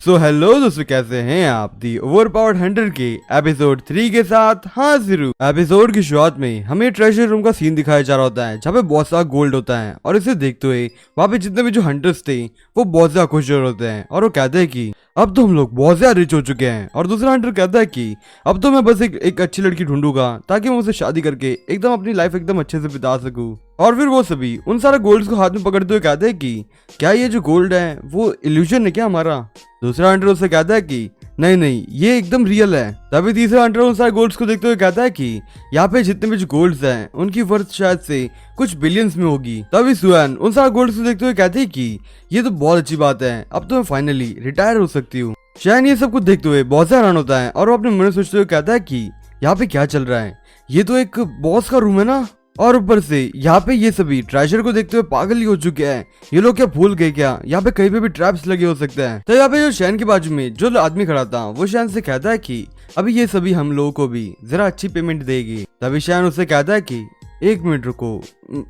So hello दोस्तों, कैसे हैं आप? दी ओवरपावर्ड हंटर के एपिसोड 3 के साथ हाजिर हूं। एपिसोड की शुरुआत में हमें ट्रेजर रूम का सीन दिखाया जा रहा होता है, जहाँ पे बहुत सारा गोल्ड होता है और इसे देखते हुए वहाँ पे जितने भी जो हंटर्स थे वो बहुत ज्यादा खुश होते हैं और वो कहते हैं कि अब तो हम लोग बहुत ज्यादा रिच हो चुके हैं। और दूसरा हंटर कहता है कि अब तो मैं बस एक अच्छी लड़की ढूंढूंगा ताकि मैं उसे शादी करके एकदम अपनी लाइफ एकदम अच्छे से बिता सकूं। और फिर वो सभी उन सारे गोल्ड्स को हाथ में पकड़ते हुए कहते हैं कि क्या ये जो गोल्ड है वो इल्यूजन है क्या हमारा? दूसरा हंटर उससे कहता है कि नहीं नहीं, ये एकदम रियल है। तभी तीसरा हंटर उन सारे गोल्ड्स को देखते हुए कहता है कि यहाँ पे जितने भी जो गोल्ड्स हैं उनकी वर्थ शायद से कुछ बिलियंस में होगी। तभी सुएन उन सारे गोल्ड्स को देखते हुए कहती है कि ये तो बहुत अच्छी बात है, अब तो मैं फाइनली रिटायर हो सकती हूँ। शैन ये सब कुछ देखते हुए बहुत ज्यादा हैरान होता है और वो अपने मन में सोचते हुए कहता है कि यहाँ पे क्या चल रहा है, ये तो एक बॉस का रूम है ना। और ऊपर से यहाँ पे ये सभी ट्रेजर को देखते हुए पागल ही हो चुके हैं। ये लोग क्या भूल गए क्या यहाँ पे कहीं पे भी ट्रैप्स लगे हो सकते हैं? तो यहाँ पे जो शैन के बाजू में जो आदमी खड़ा था वो शैन से कहता है कि अभी ये सभी हम लोगों को भी जरा अच्छी पेमेंट देगी। तभी शैन उससे कहता है कि एक मिनट रुको,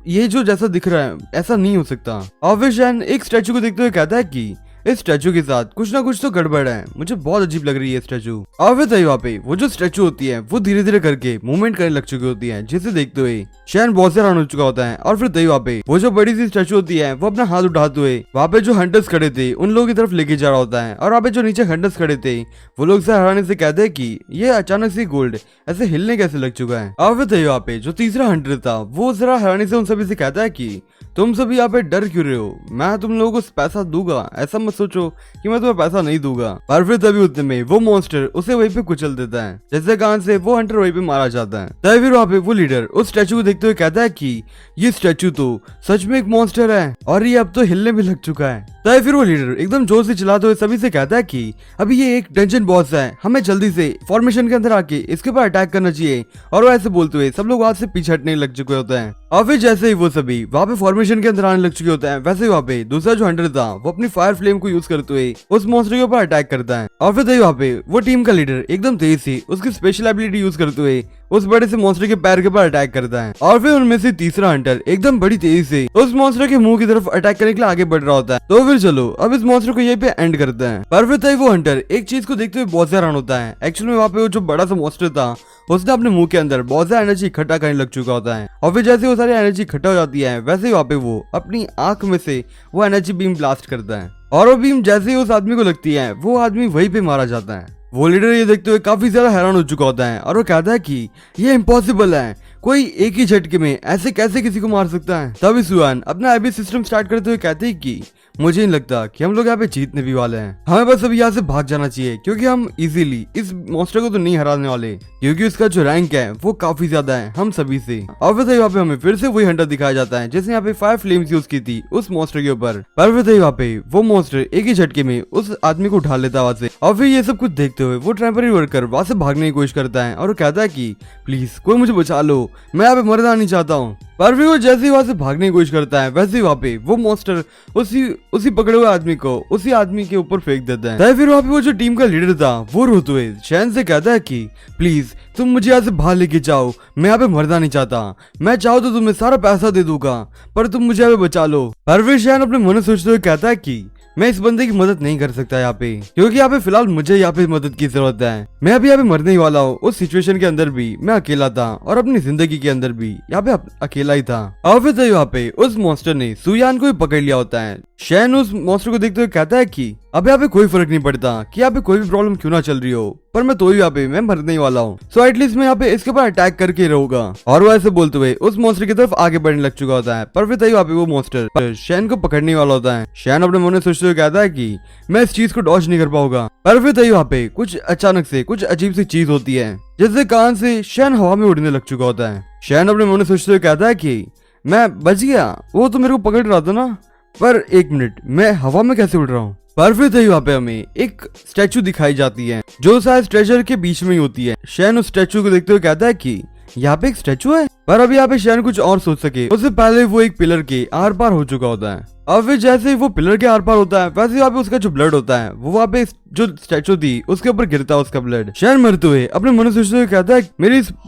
ये जो जैसा दिख रहा है ऐसा नहीं हो सकता। और फिर शैन एक स्टैचू को देखते हुए कहता है कि इस स्टैचू के साथ कुछ ना कुछ तो गड़बड़ है, मुझे बहुत अजीब लग रही है स्टैचू। और फिर तभी वहाँ पे वो जो स्टैचू होती है वो धीरे धीरे करके मूवमेंट करने लग चुकी होती है, जिसे देखते हुए शैन बहुत से हैरान हो चुका होता है। और फिर तभी वहाँ पे वो जो बड़ी सी स्टैचू होती है वो अपना हाथ उठाते हुए वहाँ पे जो हंटर्स खड़े थे उन लोगों की तरफ लेके जा रहा होता है। और वहाँ पे जो नीचे हंटर्स खड़े थे वो लोग से हैरानी से कहते हैं कि ये अचानक से गोल्ड ऐसे हिलने कैसे लग चुका है। और फिर तभी वहाँ पे जो तीसरा हंटर था वो जरा हैरानी से उन सभी से कहता है कि तुम सभी यहाँ पे डर क्यों रहे हो, मैं तुम लोगों को पैसा दूंगा, ऐसा मत सोचो कि मैं तुम्हें पैसा नहीं दूंगा। पर फिर तभी उतने में वो मॉन्स्टर उसे वहीं पे कुचल देता है, जैसे कान से वो हंटर वहीं पे मारा जाता है। तभी फिर वहाँ पे वो लीडर उस स्टैचू को देखते हुए कहता है कि ये स्टैचू तो सच में एक मॉन्स्टर है और ये अब तो हिलने भी लग चुका है। तभी फिर वो लीडर एकदम जोर से चिल्लाते हुए सभी से कहता है कि अभी ये एक डंजन बॉस है, हमें जल्दी से फॉर्मेशन के अंदर आके इसके ऊपर अटैक करना चाहिए। और वो ऐसे बोलते हुए सब लोग वहां से पीछे हटने लग चुके होते हैं। और फिर जैसे ही वो सभी वहाँ पे फॉर्मेशन के अंदर आने लग चुके होते हैं, वैसे ही वहाँ पे दूसरा जो हंटर था वो अपनी फायर फ्लेम को यूज करते हुए उस मॉन्स्टर के ऊपर अटैक करता है। और फिर तभी वहाँ पे वो टीम का लीडर एकदम तेज से उसकी स्पेशल एबिलिटी यूज करते हुए उस बड़े से मॉन्स्टर के पैर के ऊपर अटैक करता है। और फिर उनमें से तीसरा हंटर एकदम बड़ी तेजी से उस मॉन्स्टर के मुंह की तरफ अटैक करने के लिए आगे बढ़ रहा होता है। तो फिर चलो अब इस मॉन्स्टर को यहीं पे एंड करते हैं। पर फिर तभी वो हंटर एक चीज को देखते हुए बहुत हैरान होता है। एक्चुअली वहाँ पे वो जो बड़ा सा मॉन्स्टर था उसने अपने मुंह के अंदर बहुत ज्यादा एनर्जी इकट्ठा करने लग चुका होता है। और फिर जैसे वो सारी एनर्जी इकट्ठा हो जाती है वैसे ही वहाँ पे वो अपनी आंख में से वो एनर्जी बीम ब्लास्ट करता है। और वो बीम जैसे ही उस आदमी को लगती है वो आदमी वहीं पे मारा जाता है। वो लीडर ये देखते हुए काफी ज्यादा हैरान हो चुका होता है और वो कहता है कि ये इम्पॉसिबल है, कोई एक ही झटके में ऐसे कैसे किसी को मार सकता है। तभी सुआन अपना एबी सिस्टम स्टार्ट करते हुए कहते हैं कि मुझे नहीं लगता कि हम लोग यहाँ पे जीतने भी वाले हैं, हमें बस अभी यहाँ से भाग जाना चाहिए क्योंकि हम इजीली इस मॉन्स्टर को तो नहीं हराने वाले, क्योंकि उसका जो रैंक है वो काफी ज्यादा है हम सभी से। और फिर यहाँ पे हमें फिर से वही हंटर दिखाया जाता है जिसने यहाँ पे फायर फ्लेम्स यूज की थी उस मॉन्स्टर के ऊपर। पर फिर यहाँ पे वो मॉन्स्टर एक ही झटके में उस आदमी को उठा लेता है वहां से। और फिर ये सब कुछ देखते हुए वो टेम्पररी वर्कर वहां से भागने की कोशिश करता है और वो कहता है कि प्लीज कोई मुझे बचा लो, मैं यहाँ पे मरना नहीं चाहता हूँ। पर फिर वो जैसे ही वहां से भागने की कोशिश करता है वैसे ही वहाँ पे वो मॉन्स्टर उसी पकड़े हुए आदमी को उसी आदमी के ऊपर फेंक देता है। फिर वहाँ पे वो जो टीम का लीडर था वो रोते हुए शैन से कहता है कि प्लीज तुम मुझे यहाँ से बाहर लेके जाओ, मैं यहाँ पे मरना नहीं चाहता, मैं चाहूँ तो तुम्हें सारा पैसा दे दूंगा पर तुम मुझे यहाँ पे बचा लो। पर फिर शैन अपने मन में सोचते हुए कहता है कि मैं इस बंदे की मदद नहीं कर सकता यहाँ पे, क्योंकि यहाँ पे फिलहाल मुझे यहाँ पे मदद की जरूरत है। मैं अभी यहाँ पे मरने ही वाला हूँ, उस सिचुएशन के अंदर भी मैं अकेला था और अपनी जिंदगी के अंदर भी यहाँ पे अकेला ही था। और फिर यहाँ पे उस मॉन्स्टर ने सुयान को भी पकड़ लिया होता है। शैन उस मॉन्स्टर को देखते हुए कहता है कि अब यहाँ पे कोई फर्क नहीं पड़ता कि यहाँ पे कोई भी प्रॉब्लम क्यों ना चल रही हो, पर मैं तो यहाँ पे मैं मरने ही वाला हूँ, सो एटलीस्ट मैं यहाँ पे इसके ऊपर अटैक करके रहूंगा। और वो ऐसे बोलते हुए उस मॉन्स्टर की तरफ आगे बढ़ने लग चुका होता है। पर फिर तभी यहाँ पे वो मॉन्स्टर शैन को पकड़ने वाला होता है। शैन अपने मन में सोचते हुए कहता है कि मैं इस चीज को डॉज नहीं कर पाऊंगा। पर फिर तभी यहाँ पे कुछ अचानक से कुछ अजीब सी चीज होती है जिससे कान से शैन हवा में उड़ने लग चुका होता है। शैन अपने मन में सोचते हुए कहता है कि मैं बच गया, वो तो मेरे को पकड़ रहा था ना, पर एक मिनट मैं हवा में कैसे उड़ रहा हूँ? पर फिर तभी वहाँ पे हमें एक स्टैचू दिखाई जाती है जो शायद ट्रेजर के बीच में ही होती है। शैन उस स्टैचू को देखते हुए कहता है कि यहाँ पे एक स्टैचू है, पर अभी यहाँ पे शैन कुछ और सोच सके उससे पहले वो एक पिलर के आर पार हो चुका होता है। और फिर जैसे ही वो पिलर के आर पार होता है वैसे वहाँ पे उसका जो ब्लड होता है वो वहाँ पे जो स्टैचू थी उसके ऊपर गिरता है उसका ब्लड। शैन मरते हुए अपने मन में सोचते हुए कहता है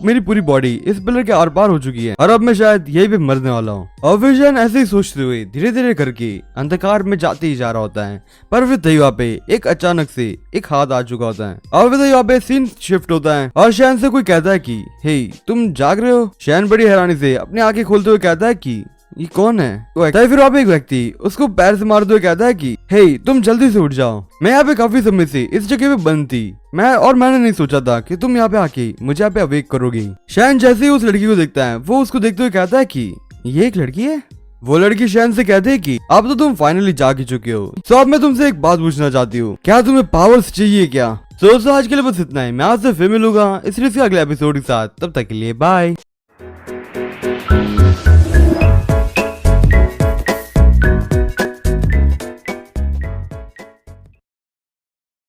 मेरी पूरी बॉडी इस पिलर के आर पार हो चुकी है और अब मैं शायद यही पे मरने वाला हूँ। और फिर शैन ऐसे ही सोचते हुए धीरे धीरे करके अंधकार में जाते ही जा रहा होता है, पर फिर तभी वहाँ पे एक अचानक से एक हाथ आ चुका होता है और फिर तभी वहाँ पे सीन शिफ्ट होता है और शैन से कोई कहता है कि हे तुम जाग रहे हो। शैन बड़ी हैरानी से अपनी आंखें खोलते हुए कहता है कि ये कौन है। तो फिर वहाँ पे एक व्यक्ति उसको पैर से मारते हुए कहता है कि हे तुम जल्दी से उठ जाओ, मैं यहाँ पे काफी समय से इस जगह पे बंद थी, मैंने नहीं सोचा था कि तुम यहाँ पे आके मुझे यहाँ पे अवेक करोगी। शैन जैसे ही उस लड़की को देखता है वो उसको देखते हुए कहता है कि ये एक लड़की है। वो लड़की शैन से कहते है कि अब तो तुम फाइनली जाग ही चुके हो, तो अब मैं तुमसे एक बात पूछना चाहती हूँ, क्या तुम्हें पावर्स चाहिए क्या। दोस्तों आज के लिए बस इतना ही, मैं आपसे फिर मिलूंगा इस सीरीज के अगले एपिसोड के साथ, तब तक के लिए बाय।